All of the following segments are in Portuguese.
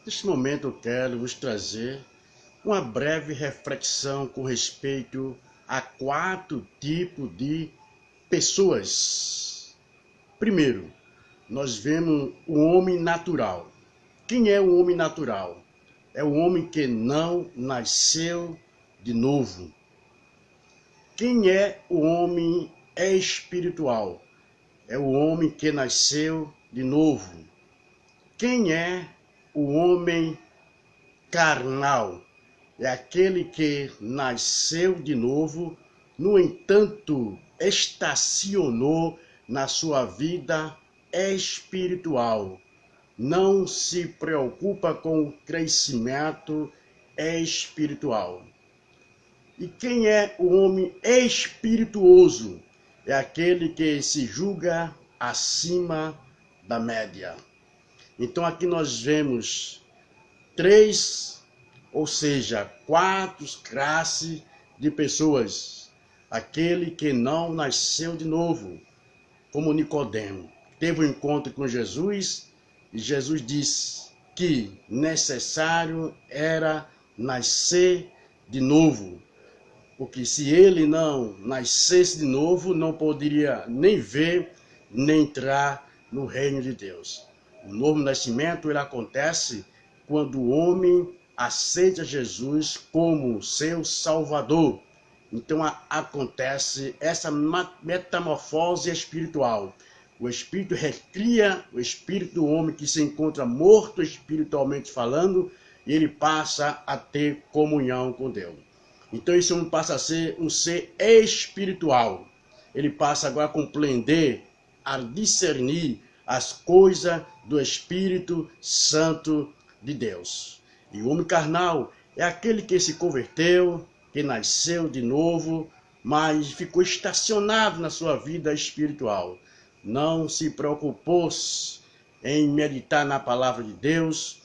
Neste momento eu quero vos trazer uma breve reflexão com respeito a 4 tipos de pessoas. Primeiro, nós vemos o homem natural. Quem é o homem natural? É o homem que não nasceu de novo. Quem é o homem espiritual? É o homem que nasceu de novo. Quem é o homem carnal? É aquele que nasceu de novo, no entanto, estacionou na sua vida espiritual. Não se preocupa com o crescimento espiritual. E quem é o homem espirituoso? É aquele que se julga acima da média. Então aqui nós vemos 3, ou seja, 4 classes de pessoas. Aquele que não nasceu de novo, como Nicodemo, teve um encontro com Jesus e Jesus disse que necessário era nascer de novo. Porque se ele não nascesse de novo, não poderia nem ver, nem entrar no reino de Deus. O novo nascimento ele acontece quando o homem aceita Jesus como seu Salvador. Então acontece essa metamorfose espiritual. O Espírito recria o espírito do homem que se encontra morto espiritualmente falando, e ele passa a ter comunhão com Deus. Então esse homem passa a ser um ser espiritual. Ele passa agora a compreender, a discernir as coisas do Espírito Santo de Deus. E o homem carnal é aquele que se converteu, que nasceu de novo, mas ficou estacionado na sua vida espiritual. Não se preocupou em meditar na palavra de Deus,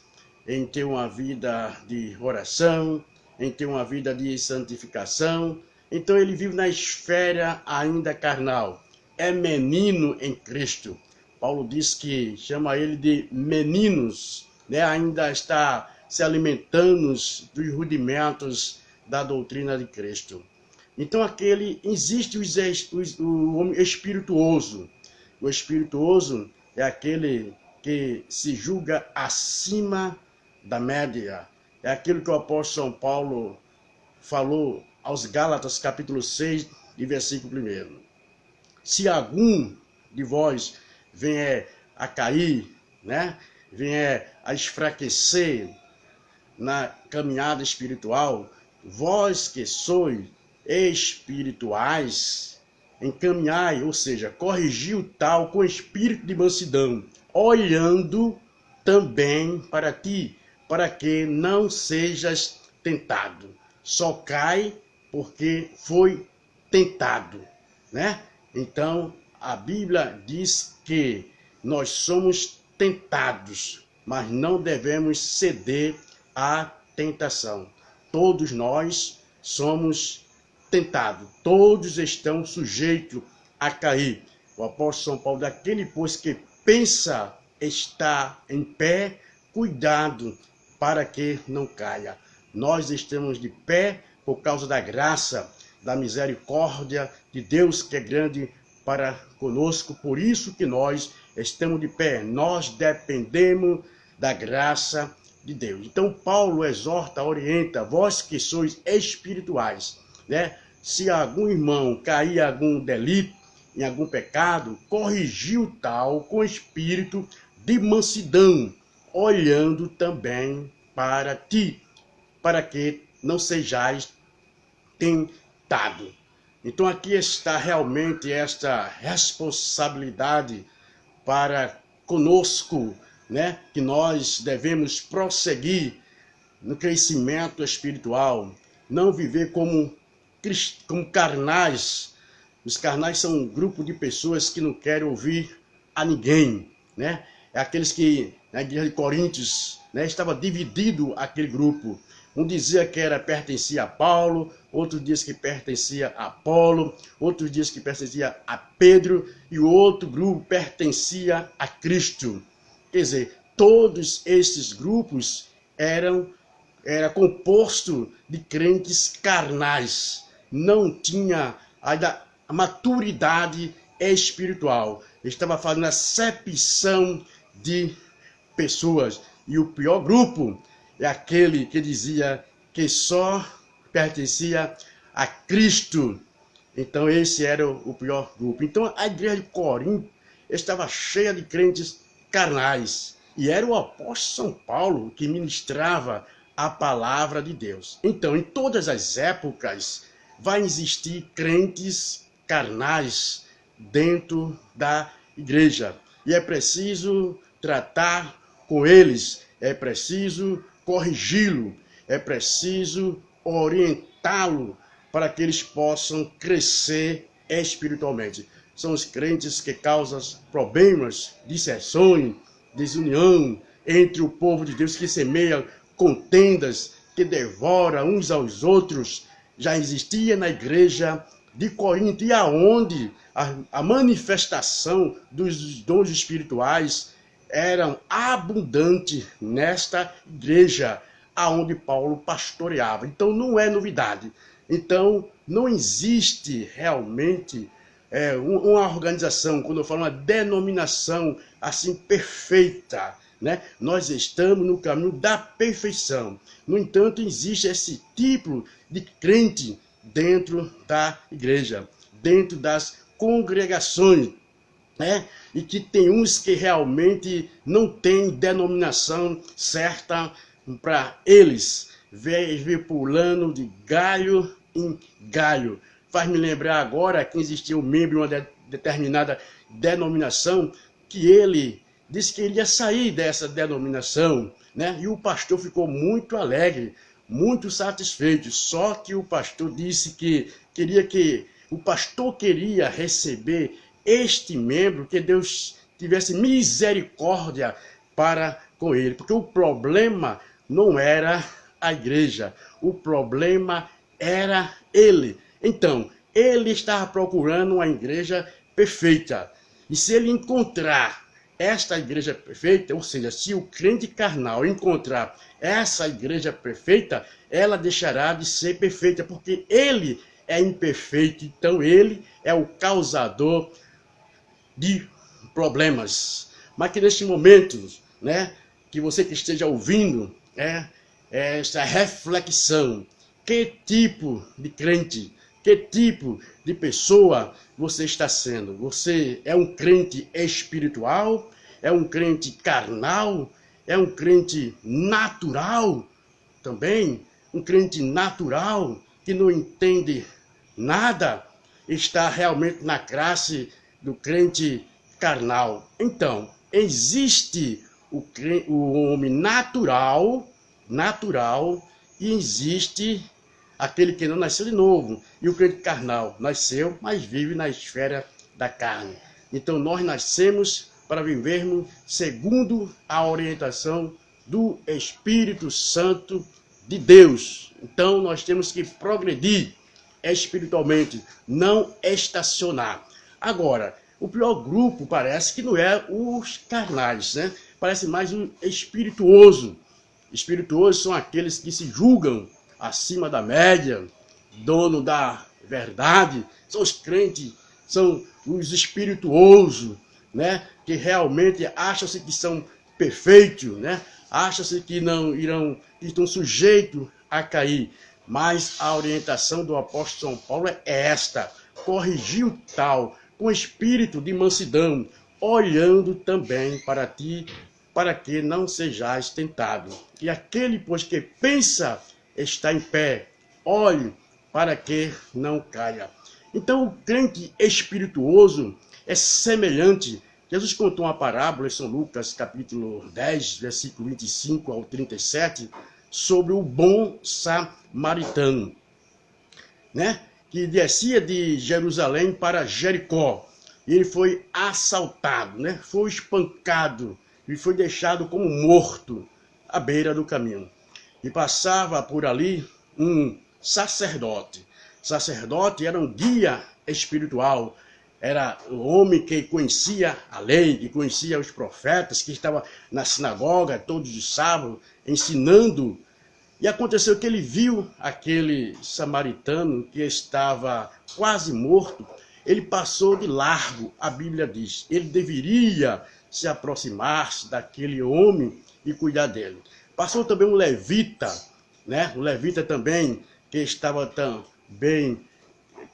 em ter uma vida de oração, em ter uma vida de santificação. Então ele vive na esfera ainda carnal. É menino em Cristo. Paulo diz que chama ele de meninos, né? Ainda está se alimentando dos rudimentos da doutrina de Cristo. Então existe o homem espirituoso. O espirituoso é aquele que se julga acima da média. É aquilo que o apóstolo São Paulo falou aos Gálatas, capítulo 6, e versículo 1. Se algum de vós vem a cair, né? Vem a esfraquecer na caminhada espiritual, vós que sois espirituais, encaminhai, ou seja, corrigi o tal com espírito de mansidão, olhando também para ti, para que não sejas tentado. Só cai porque foi tentado, né? Então, a Bíblia diz que nós somos tentados, mas não devemos ceder à tentação. Todos nós somos tentados, todos estão sujeitos a cair. O apóstolo São Paulo, daquele pois que pensa estar em pé, cuidado para que não caia. Nós estamos de pé por causa da graça, da misericórdia de Deus que é grande para conosco. Por isso que nós estamos de pé. Nós dependemos da graça de Deus. Então Paulo exorta, orienta, vós que sois espirituais, né? Se algum irmão cair em algum delito, em algum pecado, corrigiu tal com espírito de mansidão, olhando também para ti, para que não sejais tentado. Então aqui está realmente esta responsabilidade para conosco, né? Que nós devemos prosseguir no crescimento espiritual, não viver como carnais. Os carnais são um grupo de pessoas que não querem ouvir a ninguém, né? É aqueles que na igreja de Coríntios, né, estava dividido aquele grupo. Um dizia que pertencia a Paulo, outro diz que pertencia a Apolo, outro diz que pertencia a Pedro, e o outro grupo pertencia a Cristo. Quer dizer, todos esses grupos era composto de crentes carnais, não tinha ainda a maturidade espiritual, estava fazendo acepção de pessoas. E o pior grupo é aquele que dizia que só pertencia a Cristo. Então esse era o pior grupo. Então a igreja de Corinto estava cheia de crentes carnais. E era o apóstolo São Paulo que ministrava a palavra de Deus. Então, em todas as épocas, vai existir crentes carnais dentro da igreja. E é preciso tratar com eles, é preciso corrigi-lo, é preciso orientá-lo para que eles possam crescer espiritualmente. São os crentes que causam problemas, dissensões, desunião entre o povo de Deus, que semeia contendas, que devora uns aos outros. Já existia na igreja de Corinto, e aonde a manifestação dos dons espirituais eram abundantes nesta igreja aonde Paulo pastoreava. Então não é novidade. Então não existe realmente uma organização, quando eu falo uma denominação assim perfeita, né? Nós estamos no caminho da perfeição. No entanto, existe esse tipo de crente dentro da igreja, dentro das congregações, né? E que tem uns que realmente não têm denominação certa para eles, ver pulando de galho em galho. Faz me lembrar agora que existia um membro de uma determinada denominação que ele disse que iria sair dessa denominação, né? E o pastor ficou muito alegre, muito satisfeito. Só que o pastor disse que o pastor queria receber este membro, que Deus tivesse misericórdia para com ele, porque o problema não era a igreja, o problema era ele. Então, ele estava procurando uma igreja perfeita. E se ele encontrar esta igreja perfeita, ou seja, se o crente carnal encontrar essa igreja perfeita, ela deixará de ser perfeita, porque ele é imperfeito. Então, ele é o causador de problemas. Mas que neste momento, né, que você que esteja ouvindo, esta reflexão, que tipo de crente, que tipo de pessoa você está sendo? Você é um crente espiritual? É um crente carnal? É um crente natural também? Um crente natural que não entende nada? Está realmente na classe do crente carnal. Então, existe o homem natural, e existe aquele que não nasceu de novo. E o crente carnal nasceu, mas vive na esfera da carne. Então nós nascemos para vivermos segundo a orientação do Espírito Santo de Deus. Então nós temos que progredir espiritualmente, não estacionar. Agora, o pior grupo parece que não é os carnais, né? Parece mais o espirituoso. Espirituosos são aqueles que se julgam acima da média, dono da verdade, são os crentes, são os espirituosos, né? Que realmente acham-se que são perfeitos, né? Acham-se que não irão, que estão sujeitos a cair. Mas a orientação do apóstolo São Paulo é esta: corrigir o tal com espírito de mansidão, olhando também para ti, para que não sejais tentado. E aquele, pois, que pensa está em pé, olhe para que não caia. Então o crente espirituoso é semelhante. Jesus contou uma parábola em São Lucas, capítulo 10, versículo 25 ao 37, sobre o bom samaritano, né? Que descia de Jerusalém para Jericó. E ele foi assaltado, né? Foi espancado e foi deixado como morto à beira do caminho. E passava por ali um sacerdote. Sacerdote era um guia espiritual, era o homem que conhecia a lei, que conhecia os profetas, que estava na sinagoga todos os sábados, ensinando. E aconteceu que ele viu aquele samaritano que estava quase morto. Ele passou de largo, a Bíblia diz. Ele deveria se aproximar-se daquele homem e cuidar dele. Passou também um levita, né? Um levita também que estava também,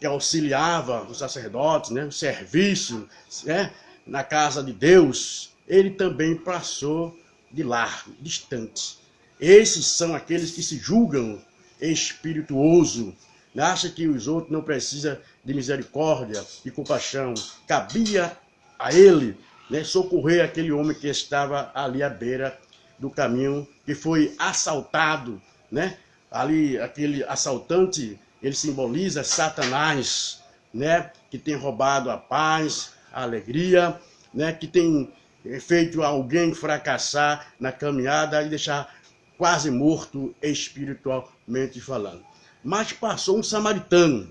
que auxiliava os sacerdotes, né? O serviço, né? Na casa de Deus. Ele também passou de largo, distante. Esses são aqueles que se julgam espirituoso, acha que os outros não precisam de misericórdia e compaixão. Cabia a ele, né, socorrer aquele homem que estava ali à beira do caminho, que foi assaltado, né? Ali, aquele assaltante, ele simboliza Satanás, né? Que tem roubado a paz, a alegria, né? Que tem feito alguém fracassar na caminhada e deixar quase morto espiritualmente falando. Mas passou um samaritano.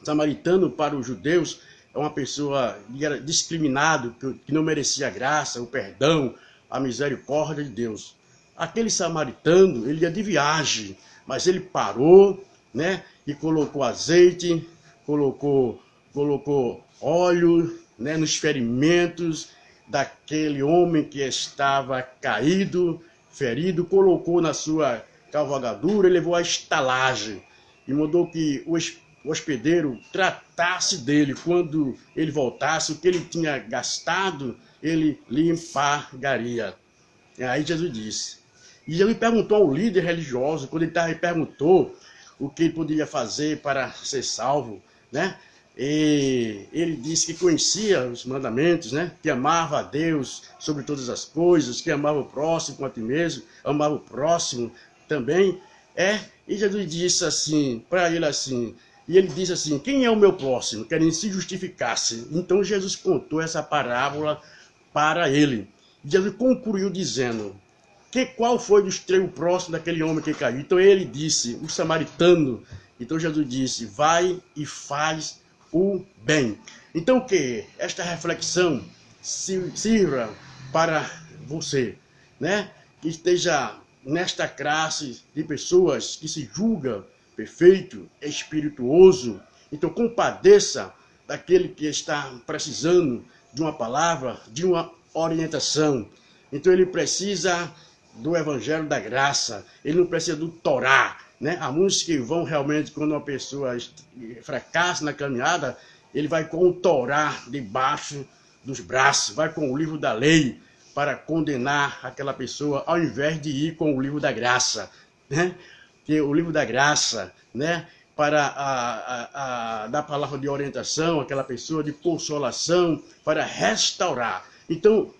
Samaritano para os judeus é uma pessoa que era discriminado, que não merecia a graça, o perdão, a misericórdia de Deus. Aquele samaritano, ele ia de viagem, mas ele parou, né, e colocou azeite, colocou óleo, né, nos ferimentos daquele homem que estava caído, ferido, colocou na sua cavalgadura e levou à estalagem e mandou que o hospedeiro tratasse dele. Quando ele voltasse, o que ele tinha gastado, ele lhe pagaria. E aí Jesus disse. E ele perguntou ao líder religioso, quando ele perguntou o que ele poderia fazer para ser salvo, né? E ele disse que conhecia os mandamentos, né? Que amava a Deus sobre todas as coisas, que amava o próximo como a ti mesmo, amava o próximo também. E Jesus disse assim, para ele assim, e ele disse assim, quem é o meu próximo? Querendo se justificasse. Então Jesus contou essa parábola para ele. Jesus concluiu dizendo, qual foi dos três o próximo daquele homem que caiu? Então ele disse, o samaritano. Então Jesus disse, vai e faz o bem. Então que esta reflexão sirva para você, né? Que esteja nesta classe de pessoas que se julga perfeito, espirituoso. Então compadeça daquele que está precisando de uma palavra, de uma orientação. Então ele precisa do evangelho da graça, ele não precisa do Torá, né? Há muitos que vão realmente, quando uma pessoa fracassa na caminhada, ele vai com o Torá debaixo dos braços, vai com o livro da lei para condenar aquela pessoa, ao invés de ir com o livro da graça, né? Que o livro da graça, né? Para dar palavra de orientação àquela pessoa, de consolação, para restaurar. Então,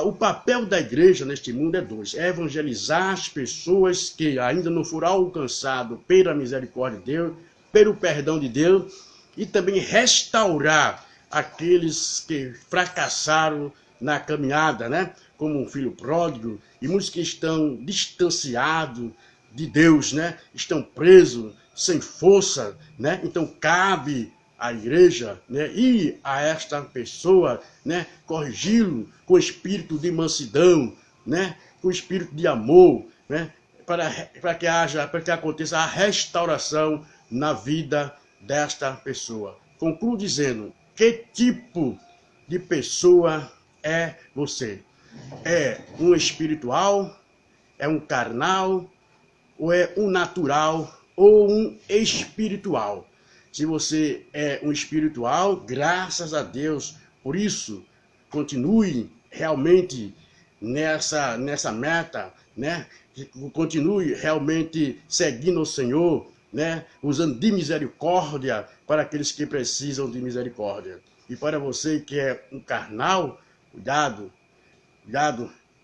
o papel da igreja neste mundo é dois. É evangelizar as pessoas que ainda não foram alcançadas pela misericórdia de Deus, pelo perdão de Deus, e também restaurar aqueles que fracassaram na caminhada, né? Como um filho pródigo, e muitos que estão distanciados de Deus, né? Estão presos, sem força, né? Então cabe a igreja, né, ir a esta pessoa, né, corrigi-lo com espírito de mansidão, né, com espírito de amor, né, para que aconteça a restauração na vida desta pessoa. Concluo dizendo, que tipo de pessoa é você? É um espiritual? É um carnal? Ou é um natural? Ou um espiritual? Se você é um espiritual, graças a Deus, por isso, continue realmente nessa meta, né? Continue realmente seguindo o Senhor, né? Usando de misericórdia para aqueles que precisam de misericórdia. E para você que é um carnal, cuidado,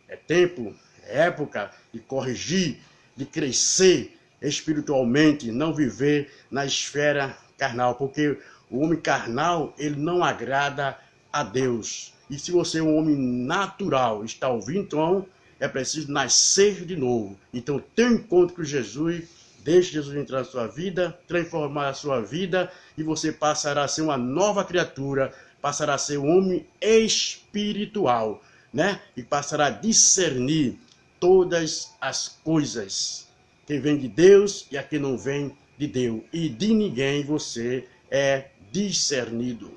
é tempo, é época de corrigir, de crescer espiritualmente, não viver na esfera carnal, porque o homem carnal, ele não agrada a Deus. E se você é um homem natural, está ouvindo, então é preciso nascer de novo. Então, ter um encontro com Jesus Deixe Jesus entrar na sua vida, transformar a sua vida, e você passará a ser uma nova criatura, passará a ser um homem espiritual, né? E passará a discernir todas as coisas que vem de Deus e a que não vem de Deus. E de ninguém você é discernido.